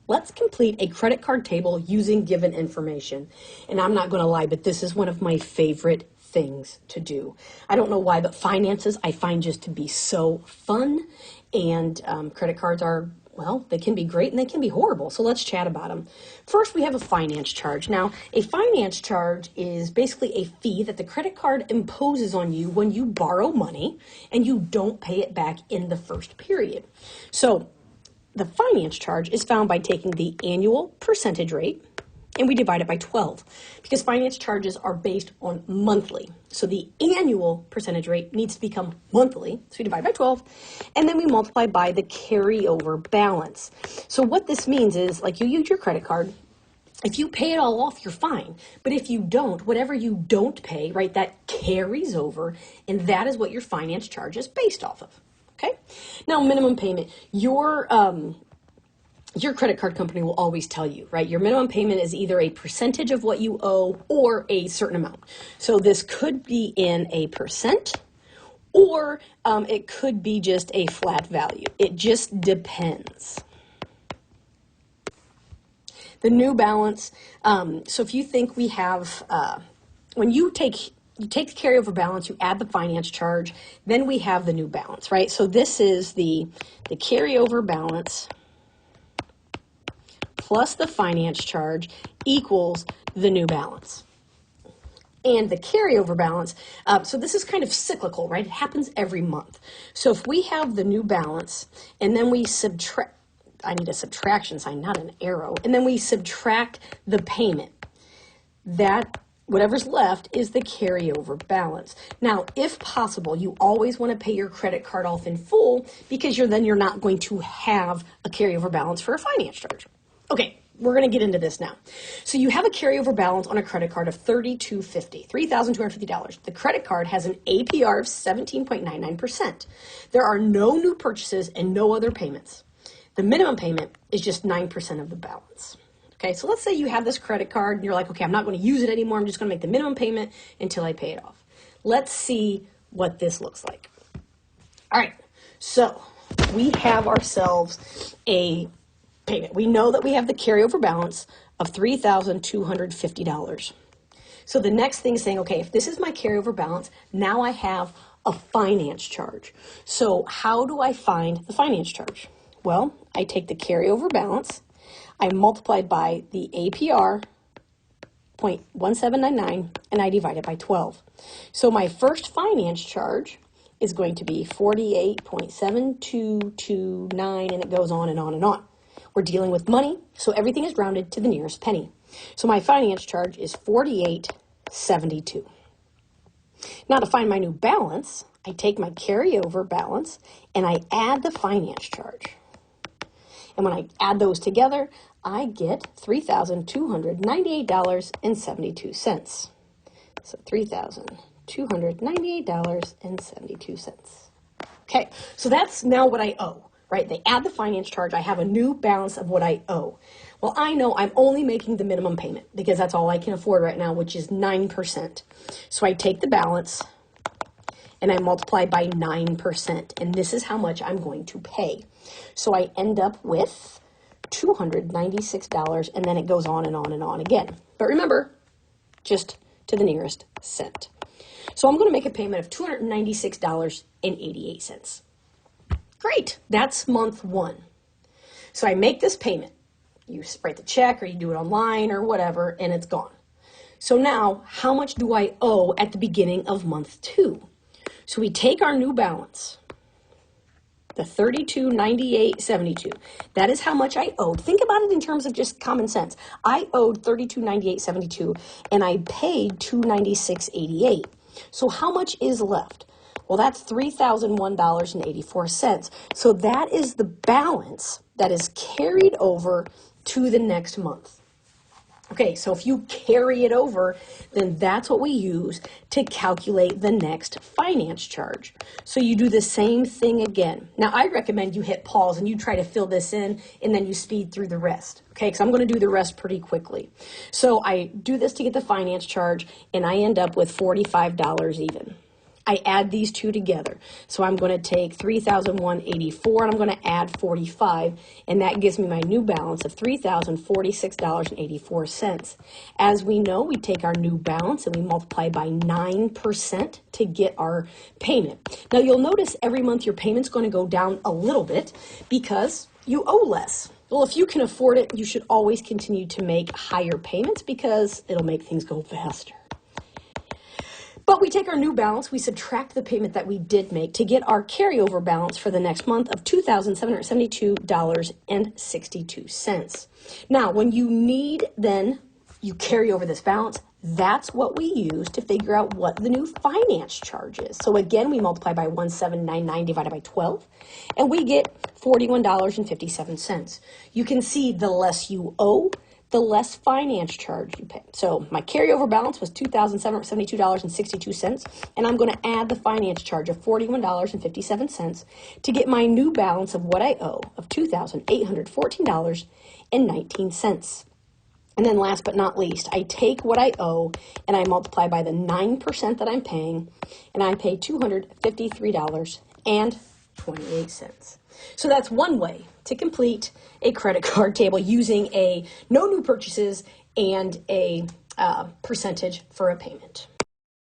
Let's complete a credit card table using given information. And I'm not going to lie, but this is one of my favorite things to do. I don't know why, but finances I find just to be so fun. And credit cards are, well, they can be great and they can be horrible. So let's chat about them. First, we have a finance charge. Now, a finance charge is basically a fee that the credit card imposes on you when you borrow money and you don't pay it back in the first period. So the finance charge is found by taking the annual percentage rate and we divide it by 12 because finance charges are based on monthly. So the annual percentage rate needs to become monthly. So we divide by 12 and then we multiply by the carryover balance. So what this means is, like, you use your credit card. If you pay it all off, you're fine. But if you don't, whatever you don't pay, right, that carries over, and that is what your finance charge is based off of. Okay. Now, minimum payment. Your credit card company will always tell you, right? Your minimum payment is either a percentage of what you owe or a certain amount. So this could be in a percent, or it could be just a flat value. It just depends. The new balance. So if you think we have, when you take the carryover balance, you add the finance charge, then we have the new balance, right? So this is the carryover balance plus the finance charge equals the new balance. And the carryover balance, so this is kind of cyclical, right? It happens every month. So if we have the new balance and then we subtract, I need a subtraction sign, not an arrow, and then we subtract the payment, that whatever's left is the carryover balance. Now, if possible, you always want to pay your credit card off in full because then you're not going to have a carryover balance for a finance charge. Okay, we're going to get into this now. So you have a carryover balance on a credit card of $3,250. The credit card has an APR of 17.99%. There are no new purchases and no other payments. The minimum payment is just 9% of the balance. Okay, so let's say you have this credit card and you're like, okay, I'm not going to use it anymore. I'm just going to make the minimum payment until I pay it off. Let's see what this looks like. All right, so we have ourselves a payment. We know that we have the carryover balance of $3,250. So the next thing is saying, okay, if this is my carryover balance, now I have a finance charge. So how do I find the finance charge? Well, I take the carryover balance, I multiply by the APR 0.1799, and I divide it by 12. So my first finance charge is going to be 48.7229, and it goes on and on and on. We're dealing with money, so everything is rounded to the nearest penny. So my finance charge is $48.72. Now to find my new balance, I take my carryover balance and I add the finance charge. And when I add those together, I get $3,298.72. So $3,298.72. Okay, so that's now what I owe, right? They add the finance charge. I have a new balance of what I owe. Well, I know I'm only making the minimum payment because that's all I can afford right now, which is 9%. So I take the balance and I multiply by 9%. And this is how much I'm going to pay. So I end up with $296, and then it goes on and on and on again. But remember, just to the nearest cent. So I'm going to make a payment of $296.88. Great, that's month one. So I make this payment. You write the check or you do it online or whatever, and it's gone. So now, how much do I owe at the beginning of month two? So we take our new balance, the $32.98.72. That is how much I owed. Think about it in terms of just common sense. I owed $32.98.72 and I paid $296.88. So how much is left? Well, that's $3,001.84. So that is the balance that is carried over to the next month. Okay, so if you carry it over, then that's what we use to calculate the next finance charge. So you do the same thing again. Now, I recommend you hit pause and you try to fill this in and then you speed through the rest. Okay, because I'm going to do the rest pretty quickly. So I do this to get the finance charge and I end up with $45 even. I add these two together. So I'm going to take $3,184 and I'm going to add 45, and that gives me my new balance of $3,046.84. As we know, we take our new balance and we multiply by 9% to get our payment. Now you'll notice every month your payment's going to go down a little bit because you owe less. Well, if you can afford it, you should always continue to make higher payments because it'll make things go faster. But we take our new balance, we subtract the payment that we did make to get our carryover balance for the next month of $2,772.62. Now, when you need, then you carry over this balance. That's what we use to figure out what the new finance charge is. So again, we multiply by 1,799 divided by 12, and we get $41.57. You can see the less you owe, the less finance charge you pay. So my carryover balance was $2,772.62, and I'm going to add the finance charge of $41.57 to get my new balance of what I owe of $2,814.19. And then last but not least, I take what I owe and I multiply by the 9% that I'm paying, and I pay $253.28. So that's one way to complete a credit card table using a no new purchases and a percentage for a payment.